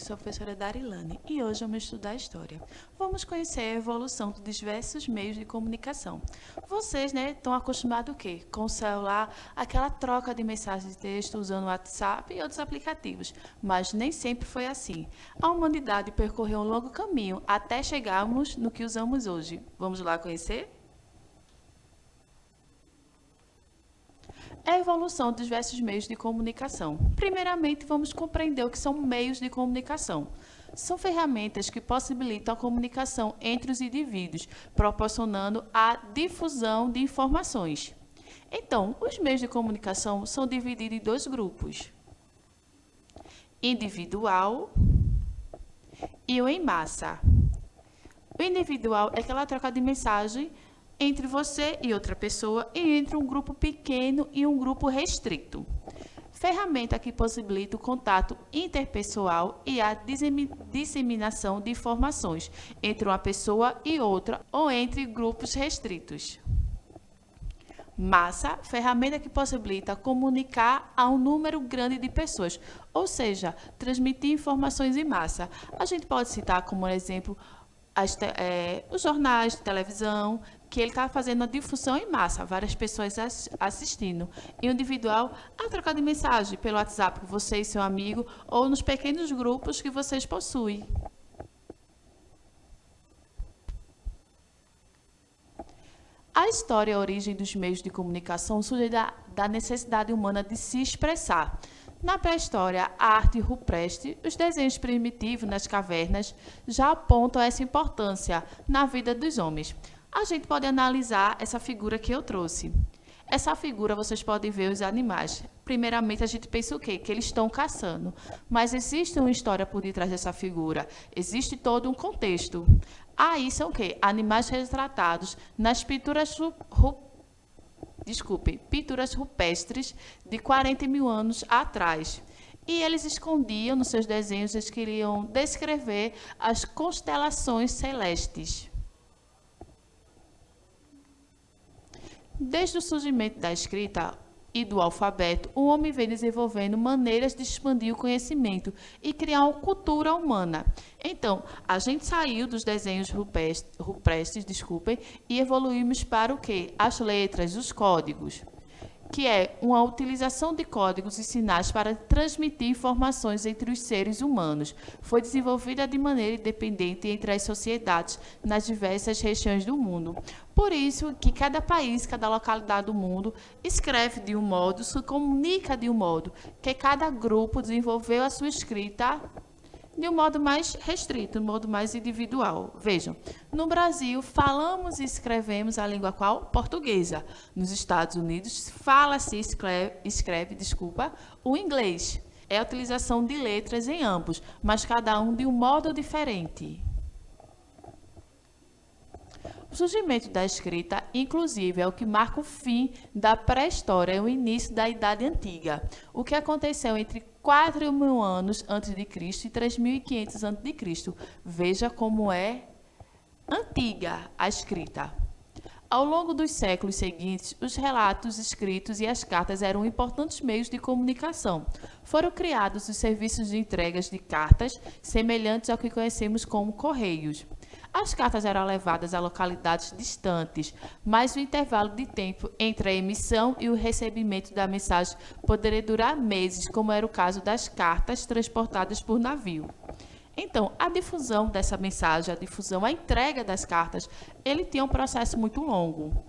sou a professora Darilane e hoje vamos estudar História. Vamos conhecer a evolução de diversos meios de comunicação. Vocês, estão acostumados o quê? Com o celular, aquela troca de mensagens de texto usando o WhatsApp e outros aplicativos, mas nem sempre foi assim. A humanidade percorreu um longo caminho até chegarmos no que usamos hoje. Vamos lá conhecer? A evolução dos diversos meios de comunicação. Primeiramente, vamos compreender o que são meios de comunicação. São ferramentas que possibilitam a comunicação entre os indivíduos, proporcionando a difusão de informações. Então, os meios de comunicação são divididos em dois grupos: individual e o em massa. O individual é aquela troca de mensagem entre você e outra pessoa e entre um grupo pequeno e um grupo restrito. Ferramenta que possibilita o contato interpessoal e a disseminação de informações entre uma pessoa e outra ou entre grupos restritos. Massa, ferramenta que possibilita comunicar a um número grande de pessoas, ou seja, transmitir informações em massa. A gente pode citar como exemplo os jornais de televisão, que ele está fazendo a difusão em massa, várias pessoas assistindo. E o individual, a troca de mensagem pelo WhatsApp com você e seu amigo, ou nos pequenos grupos que vocês possuem. A história e a origem dos meios de comunicação surge da necessidade humana de se expressar. Na pré-história, a arte rupestre, os desenhos primitivos nas cavernas já apontam essa importância na vida dos homens. A gente pode analisar essa figura que eu trouxe. Essa figura, vocês podem ver os animais. Primeiramente, a gente pensa o quê? Que eles estão caçando. Mas existe uma história por detrás dessa figura. Existe todo um contexto. Aí são o quê? Animais retratados nas pinturas rupestres de 40 mil anos atrás. E eles escondiam nos seus desenhos, eles queriam descrever as constelações celestes. Desde o surgimento da escrita e do alfabeto, o homem vem desenvolvendo maneiras de expandir o conhecimento e criar uma cultura humana. Então, a gente saiu dos desenhos rupestres, e evoluímos para o quê? As letras, os códigos, que é uma utilização de códigos e sinais para transmitir informações entre os seres humanos. Foi desenvolvida de maneira independente entre as sociedades nas diversas regiões do mundo. Por isso que cada país, cada localidade do mundo escreve de um modo, se comunica de um modo, que cada grupo desenvolveu a sua escrita de um modo mais restrito, de um modo mais individual. Vejam, no Brasil, falamos e escrevemos a língua qual? Portuguesa. Nos Estados Unidos, fala-se e escreve, o inglês. É a utilização de letras em ambos, mas cada um de um modo diferente. O surgimento da escrita, inclusive, é o que marca o fim da pré-história e o início da Idade Antiga. O que aconteceu entre 4.000 anos antes de Cristo e 3.500 antes de Cristo. Veja como é antiga a escrita. Ao longo dos séculos seguintes, os relatos escritos e as cartas eram importantes meios de comunicação. Foram criados os serviços de entregas de cartas, semelhantes ao que conhecemos como correios. As cartas eram levadas a localidades distantes, mas o intervalo de tempo entre a emissão e o recebimento da mensagem poderia durar meses, como era o caso das cartas transportadas por navio. Então, a difusão dessa mensagem, a entrega das cartas, ele tinha um processo muito longo.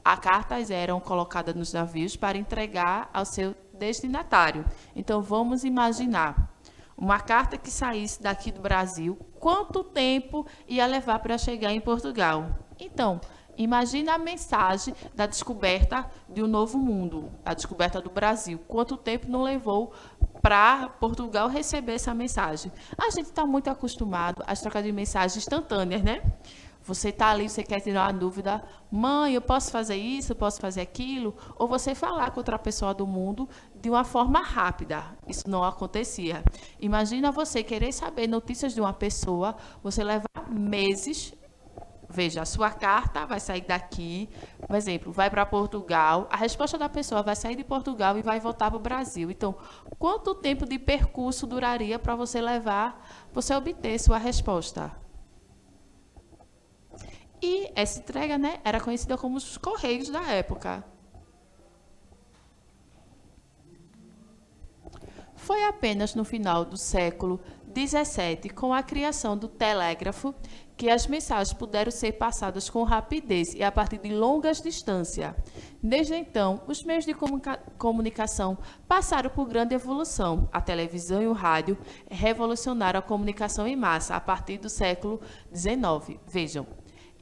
As cartas eram colocadas nos navios para entregar ao seu destinatário. Então, vamos imaginar uma carta que saísse daqui do Brasil, quanto tempo ia levar para chegar em Portugal? Então, imagina a mensagem da descoberta de um novo mundo, a descoberta do Brasil. Quanto tempo não levou para Portugal receber essa mensagem? A gente está muito acostumado às trocas de mensagens instantâneas, né? Você está ali, você quer tirar uma dúvida, mãe, eu posso fazer isso, eu posso fazer aquilo? Ou você falar com outra pessoa do mundo de uma forma rápida. Isso não acontecia. Imagina você querer saber notícias de uma pessoa, você levar meses Veja, a sua carta vai sair daqui, por exemplo, vai para Portugal, a resposta da pessoa vai sair de Portugal e vai voltar para o Brasil. Então, quanto tempo de percurso duraria para você obter sua resposta? E essa entrega, né, era conhecida como os Correios da época. Foi apenas no final do século XVII, com a criação do telégrafo, que as mensagens puderam ser passadas com rapidez e a partir de longas distâncias. Desde então, os meios de comunicação passaram por grande evolução. A televisão e o rádio revolucionaram a comunicação em massa a partir do século XIX. Vejam,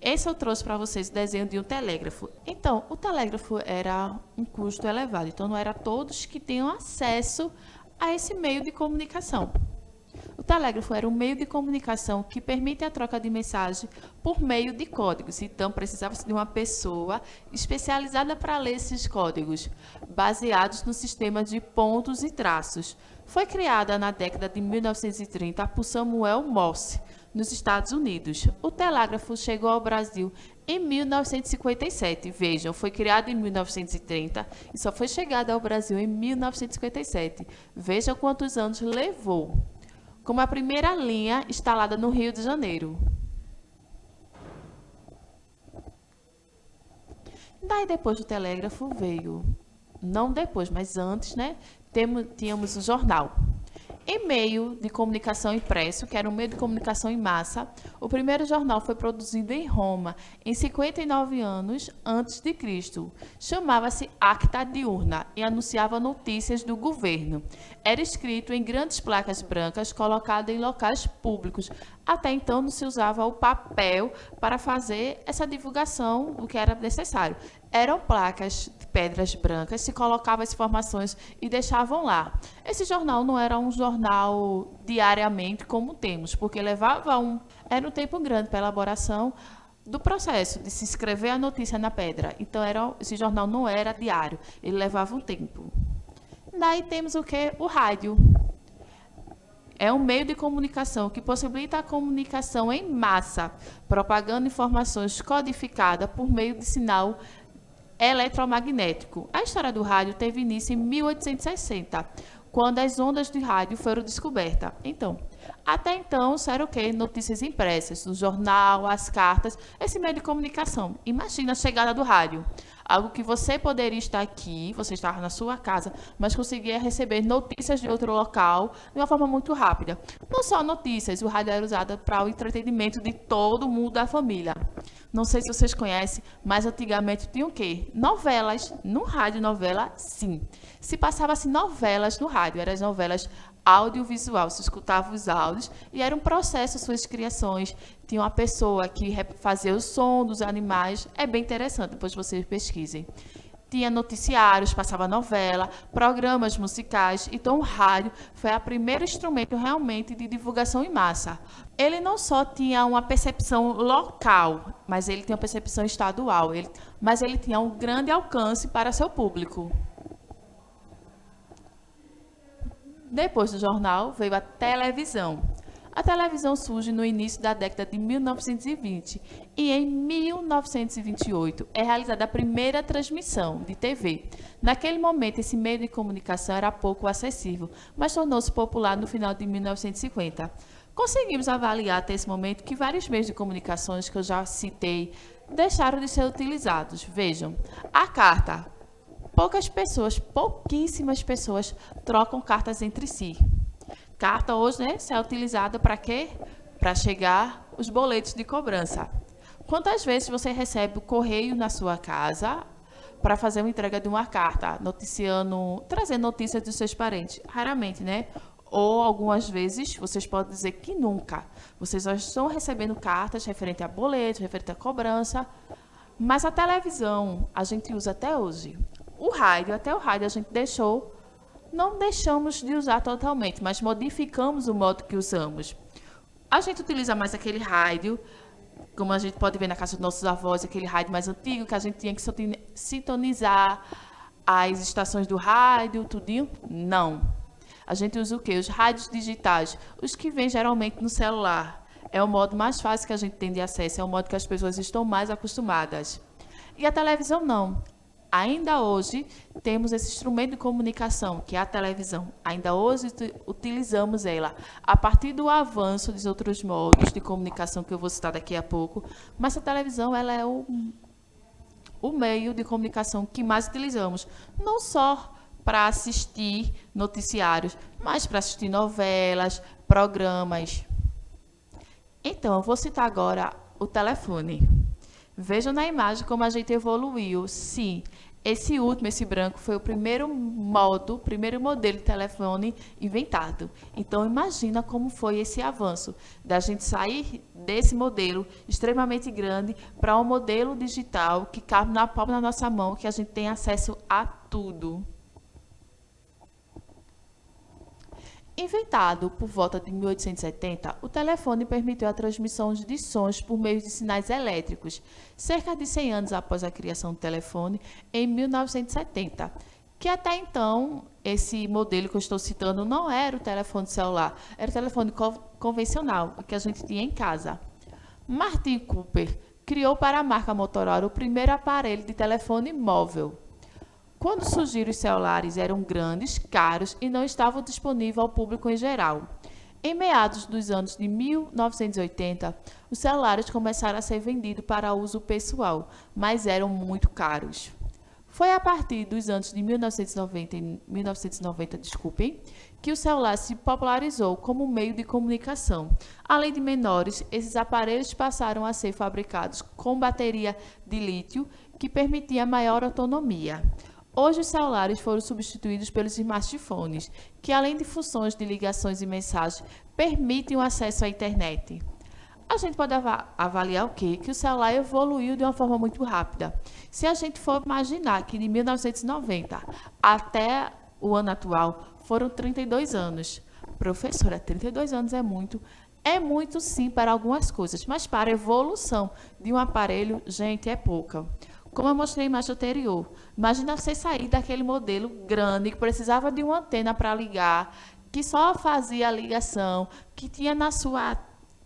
esse eu trouxe para vocês o desenho de um telégrafo. Então, o telégrafo era um custo elevado, então não era todos que tinham acesso a esse meio de comunicação. O telégrafo era um meio de comunicação que permite a troca de mensagem por meio de códigos. Então, precisava-se de uma pessoa especializada para ler esses códigos, baseados no sistema de pontos e traços. Foi criada na década de 1930 por Samuel Morse, nos Estados Unidos. O telégrafo chegou ao Brasil em 1957. Vejam, foi criado em 1930 e só foi chegado ao Brasil em 1957. Vejam quantos anos levou. Como a primeira linha instalada no Rio de Janeiro. Daí depois do telégrafo veio, não depois, mas antes, né? Tínhamos o jornal. Em meio de comunicação impresso, que era um meio de comunicação em massa, o primeiro jornal foi produzido em Roma em 59 anos antes de Cristo. Chamava-se Acta Diurna e anunciava notícias do governo. Era escrito em grandes placas brancas colocadas em locais públicos. Até então não se usava o papel para fazer essa divulgação do que era necessário. Eram placas de pedras brancas, se colocavam as informações e deixavam lá. Esse jornal não era um jornal diariamente como temos, porque era um tempo grande para a elaboração do processo de se escrever a notícia na pedra. Então, esse jornal não era diário, ele levava um tempo. Daí temos o quê? O rádio. É um meio de comunicação que possibilita a comunicação em massa, propagando informações codificadas por meio de sinal eletromagnético. A história do rádio teve início em 1860, quando as ondas de rádio foram descobertas. Então, até então, isso era o quê? Notícias impressas, o jornal, as cartas, esse meio de comunicação. Imagina a chegada do rádio. Algo que você poderia estar aqui, você estava na sua casa, mas conseguia receber notícias de outro local de uma forma muito rápida. Não só notícias, o rádio era usado para o entretenimento de todo mundo da família. Não sei se vocês conhecem, mas antigamente tinha o quê? Novelas. No rádio, novela, sim. Se passava-se novelas no rádio, eram as novelas audiovisual, se escutava os áudios e era um processo suas criações. Tinha uma pessoa que fazia o som dos animais, é bem interessante, depois vocês pesquisem. Tinha noticiários, passava novela, programas musicais, então o rádio foi o primeiro instrumento realmente de divulgação em massa. Ele não só tinha uma percepção local, mas ele tinha uma percepção estadual, mas ele tinha um grande alcance para seu público. Depois do jornal, veio a televisão. A televisão surge no início da década de 1920 e em 1928 é realizada a primeira transmissão de TV. Naquele momento, esse meio de comunicação era pouco acessível, mas tornou-se popular no final de 1950. Conseguimos avaliar até esse momento que vários meios de comunicações que eu já citei deixaram de ser utilizados. Vejam, a carta. Pouquíssimas pessoas trocam cartas entre si. Carta hoje, né, é utilizada para quê? Para chegar os boletos de cobrança. Quantas vezes você recebe o correio na sua casa para fazer uma entrega de uma carta, trazendo notícias dos seus parentes? Raramente, né? Ou algumas vezes, vocês podem dizer que nunca. Vocês já estão recebendo cartas referente a boletos, referente a cobrança, mas a televisão a gente usa até hoje. Até o rádio a gente não deixamos de usar totalmente, mas modificamos o modo que usamos. A gente utiliza mais aquele rádio, como a gente pode ver na casa dos nossos avós, aquele rádio mais antigo, que a gente tinha que sintonizar as estações do rádio, tudinho. Não. A gente usa o quê? Os rádios digitais, os que vêm geralmente no celular. É o modo mais fácil que a gente tem de acesso, é o modo que as pessoas estão mais acostumadas. E a televisão não. Ainda hoje temos esse instrumento de comunicação, que é a televisão. Ainda hoje utilizamos ela. A partir do avanço dos outros modos de comunicação que eu vou citar daqui a pouco, mas a televisão ela é o meio de comunicação que mais utilizamos. Não só para assistir noticiários, mas para assistir novelas, programas. Então, eu vou citar agora o telefone. Vejam na imagem como a gente evoluiu. Sim, esse último, esse branco, foi o primeiro modelo de telefone inventado. Então, imagina como foi esse avanço, da gente sair desse modelo extremamente grande para um modelo digital que cabe na palma da nossa mão, que a gente tem acesso a tudo. Inventado por volta de 1870, o telefone permitiu a transmissão de sons por meio de sinais elétricos, cerca de 100 anos após a criação do telefone, em 1970, que até então, esse modelo que eu estou citando não era o telefone celular, era o telefone convencional, que a gente tinha em casa. Martin Cooper criou para a marca Motorola o primeiro aparelho de telefone móvel. Quando surgiram os celulares, eram grandes, caros e não estavam disponíveis ao público em geral. Em meados dos anos de 1980, os celulares começaram a ser vendidos para uso pessoal, mas eram muito caros. Foi a partir dos anos de 1990, que o celular se popularizou como meio de comunicação. Além de menores, esses aparelhos passaram a ser fabricados com bateria de lítio, que permitia maior autonomia. Hoje, os celulares foram substituídos pelos smartphones, que, além de funções de ligações e mensagens, permitem o acesso à internet. A gente pode avaliar o quê? Que o celular evoluiu de uma forma muito rápida. Se a gente for imaginar que de 1990 até o ano atual foram 32 anos. Professora, 32 anos é muito. É muito, sim, para algumas coisas, mas para a evolução de um aparelho, gente, é pouca. Como eu mostrei na imagem anterior, imagina você sair daquele modelo grande, que precisava de uma antena para ligar, que só fazia a ligação, que tinha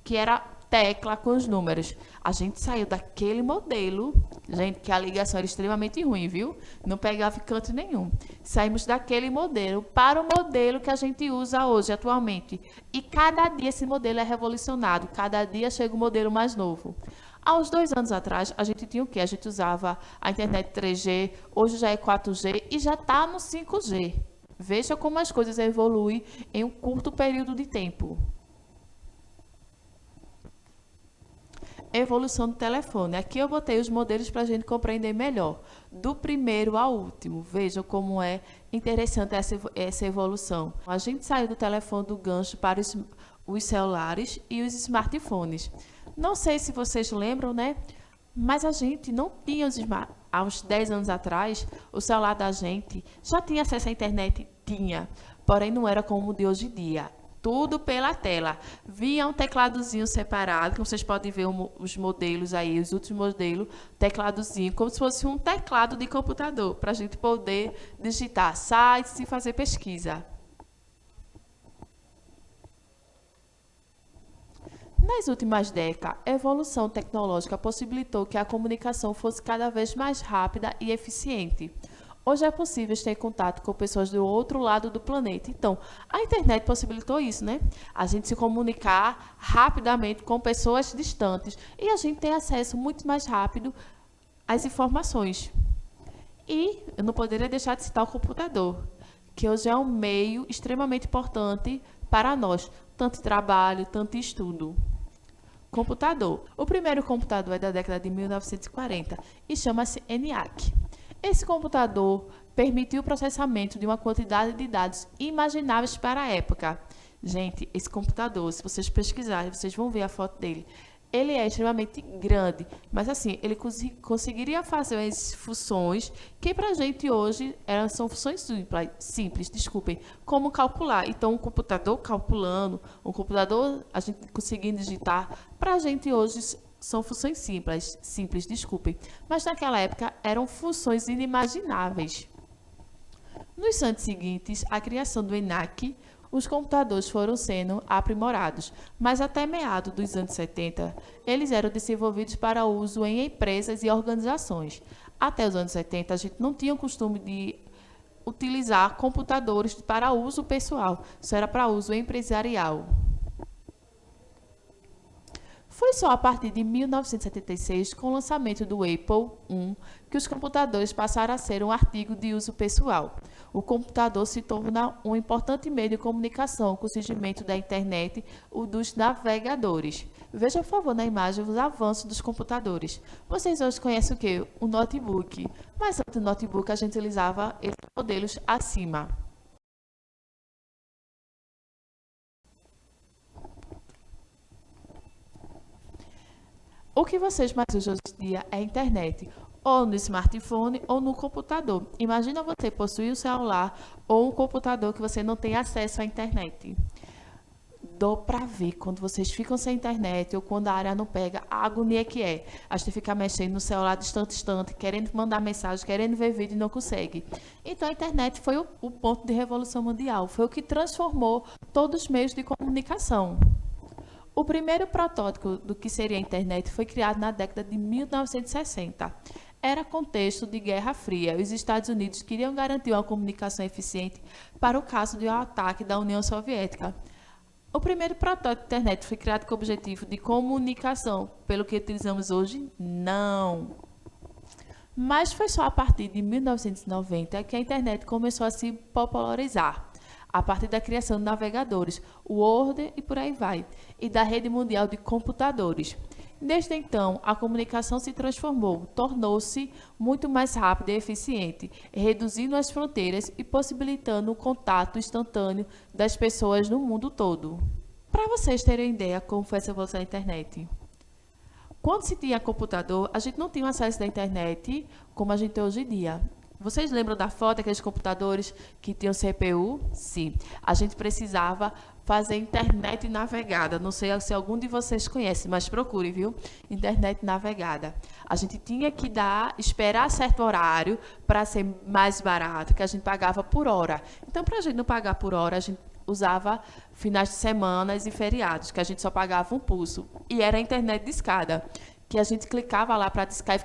que era tecla com os números. A gente saiu daquele modelo, gente, que a ligação era extremamente ruim, viu? Não pegava em canto nenhum. Saímos daquele modelo para o modelo que a gente usa hoje, atualmente. E cada dia esse modelo é revolucionado, cada dia chega um modelo mais novo. Há uns 2 anos atrás, a gente tinha o quê? A gente usava a internet 3G, hoje já é 4G e já está no 5G. Veja como as coisas evoluem em um curto período de tempo. Evolução do telefone. Aqui eu botei os modelos para a gente compreender melhor, do primeiro ao último. Vejam como é interessante essa evolução. A gente saiu do telefone do gancho para os celulares e os smartphones. Não sei se vocês lembram, né? Mas a gente não tinha há uns 10 anos atrás, o celular da gente já tinha acesso à internet? Tinha, porém não era como o de hoje em dia. Tudo pela tela. Vinha um tecladozinho separado, como vocês podem ver os modelos aí, os últimos modelos, tecladozinho, como se fosse um teclado de computador, para a gente poder digitar sites e fazer pesquisa. Nas últimas décadas, a evolução tecnológica possibilitou que a comunicação fosse cada vez mais rápida e eficiente. Hoje é possível ter contato com pessoas do outro lado do planeta. Então, a internet possibilitou isso, né? A gente se comunicar rapidamente com pessoas distantes e a gente tem acesso muito mais rápido às informações. E eu não poderia deixar de citar o computador, que hoje é um meio extremamente importante para nós, tanto trabalho, tanto estudo. Computador. O primeiro computador é da década de 1940 e chama-se ENIAC. Esse computador permitiu o processamento de uma quantidade de dados inimagináveis para a época. Gente, esse computador, se vocês pesquisarem, vocês vão ver a foto dele. Ele é extremamente grande, mas assim, ele conseguiria fazer as funções que para a gente hoje são funções simples, como calcular. Então, um computador calculando, um computador a gente conseguindo digitar, para a gente hoje são funções simples, mas naquela época eram funções inimagináveis. Nos anos seguintes, a criação do ENIAC, os computadores foram sendo aprimorados, mas até meados dos anos 70, eles eram desenvolvidos para uso em empresas e organizações. Até os anos 70, a gente não tinha o costume de utilizar computadores para uso pessoal, isso era para uso empresarial. Foi só a partir de 1976, com o lançamento do Apple I, que os computadores passaram a ser um artigo de uso pessoal. O computador se torna um importante meio de comunicação com o surgimento da internet e dos navegadores. Veja, por favor, na imagem os avanços dos computadores. Vocês hoje conhecem o quê? O notebook. Mas antes do notebook a gente utilizava esses modelos acima. O que vocês mais usam hoje em dia é a internet, ou no smartphone ou no computador. Imagina você possuir um celular ou um computador que você não tem acesso à internet. Dá para ver quando vocês ficam sem internet ou quando a área não pega, a agonia que é. A gente fica mexendo no celular de instante, querendo mandar mensagem, querendo ver vídeo e não consegue. Então a internet foi o ponto de revolução mundial, foi o que transformou todos os meios de comunicação. O primeiro protótipo do que seria a internet foi criado na década de 1960. Era contexto de Guerra Fria. Os Estados Unidos queriam garantir uma comunicação eficiente para o caso de um ataque da União Soviética. O primeiro protótipo de internet foi criado com o objetivo de comunicação, pelo que utilizamos hoje? Não. Mas foi só a partir de 1990 que a internet começou a se popularizar, a partir da criação de navegadores, o Word e por aí vai, e da rede mundial de computadores. Desde então, a comunicação se transformou, tornou-se muito mais rápida e eficiente, reduzindo as fronteiras e possibilitando o contato instantâneo das pessoas no mundo todo. Para vocês terem ideia como foi essa evolução da internet. Quando se tinha computador, a gente não tinha acesso à internet como a gente tem hoje em dia. Vocês lembram da foto daqueles computadores que tinham CPU? Sim. A gente precisava fazer internet navegada. Não sei se algum de vocês conhece, mas procure, viu? Internet navegada. A gente tinha que esperar certo horário para ser mais barato, que a gente pagava por hora. Então, para a gente não pagar por hora, a gente usava finais de semana e feriados, que a gente só pagava um pulso. E era internet de escada, que a gente clicava lá para discar e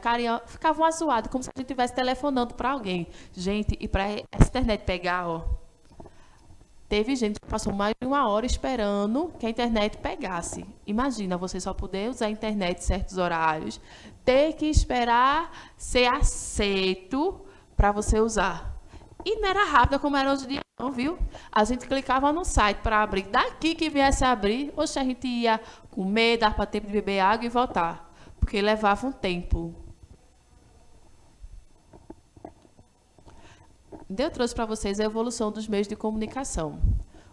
ficava zoado, como se a gente estivesse telefonando para alguém. Gente, e para essa internet pegar, ó, teve gente que passou mais de 1 hora esperando que a internet pegasse. Imagina, você só poder usar a internet em certos horários, ter que esperar ser aceito para você usar. E não era rápida como era hoje em dia, não, viu? A gente clicava no site para abrir. Daqui que viesse a abrir, hoje a gente ia comer, dar para tempo de beber água e voltar, porque levava um tempo. Eu trouxe para vocês a evolução dos meios de comunicação.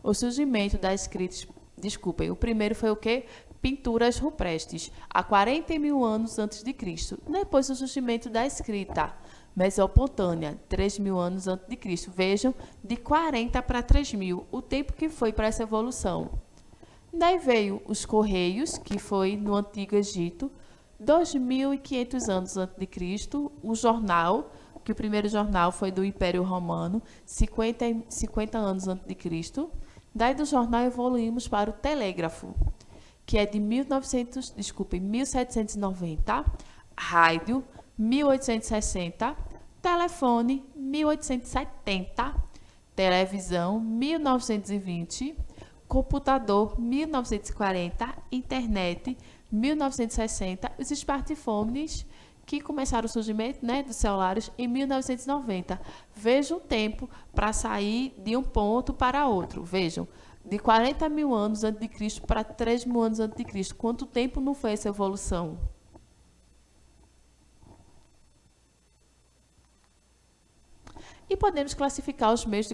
O surgimento das escritas, desculpem, o primeiro foi o quê? Pinturas rupestres, há 40 mil anos antes de Cristo. Depois o surgimento da escrita mesopotâmia, 3 mil anos antes de Cristo. Vejam, de 40 para 3 mil, o tempo que foi para essa evolução. Daí veio os correios, que foi no Antigo Egito, 2.500 anos antes de Cristo, o jornal, que o primeiro jornal foi do Império Romano, 50 anos antes de Cristo. Daí do jornal evoluímos para o telégrafo, que é de 1790, rádio, 1860, telefone, 1870, televisão, 1920, computador, 1940, internet, 1960, os smartphones, que começaram o surgimento, né, dos celulares em 1990. Vejam o tempo para sair de um ponto para outro. Vejam, de 40 mil anos antes de Cristo para 3 mil anos antes de Cristo. Quanto tempo não foi essa evolução? E podemos classificar os meios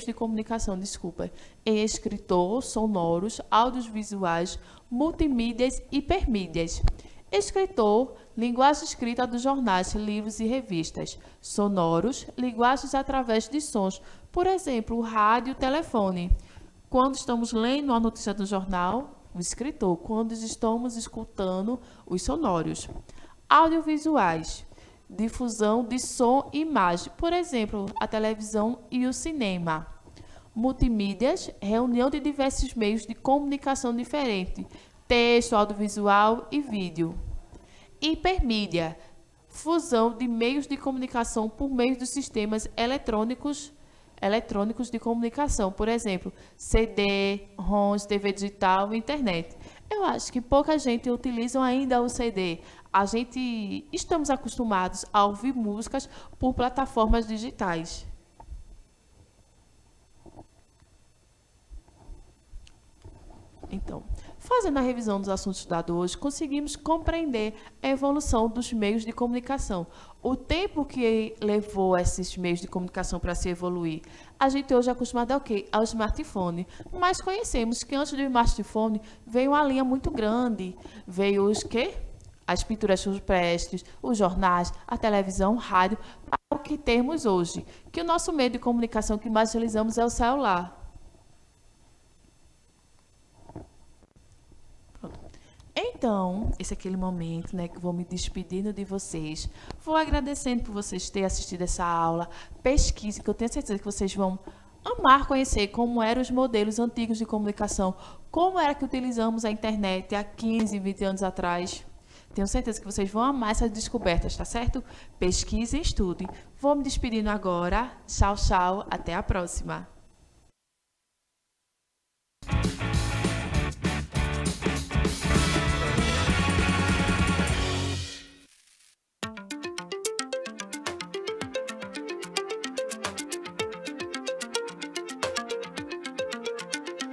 de comunicação, em escritor, sonoros, audiovisuais, multimídias e hipermídias. Escritor, linguagem escrita dos jornais, livros e revistas. Sonoros, linguagens através de sons, por exemplo, o rádio e o telefone. Quando estamos lendo a notícia do jornal, o escritor. Quando estamos escutando, os sonoros. Audiovisuais, difusão de som e imagem, por exemplo, a televisão e o cinema. Multimídias, reunião de diversos meios de comunicação diferentes, texto, audiovisual e vídeo. Hipermídia, fusão de meios de comunicação por meio dos sistemas eletrônicos de comunicação, por exemplo, CD, ROMs, TV digital e internet. Eu acho que pouca gente utiliza ainda o CD. Estamos acostumados a ouvir músicas por plataformas digitais. Então, fazendo a revisão dos assuntos estudados hoje, conseguimos compreender a evolução dos meios de comunicação. O tempo que levou esses meios de comunicação para se evoluir. A gente hoje é acostumado ao quê? Ao smartphone. Mas conhecemos que antes do smartphone veio uma linha muito grande. Veio os quê? As pinturas rupestres, os jornais, a televisão, o rádio, para o que temos hoje. Que o nosso meio de comunicação que mais utilizamos é o celular. Então, esse é aquele momento, né, que vou me despedindo de vocês. Vou agradecendo por vocês terem assistido essa aula. Pesquise, que eu tenho certeza que vocês vão amar conhecer como eram os modelos antigos de comunicação, como era que utilizamos a internet há 15, 20 anos atrás. Tenho certeza que vocês vão amar essas descobertas, tá certo? Pesquisem e estudem. Vou me despedindo agora. Tchau, tchau. Até a próxima.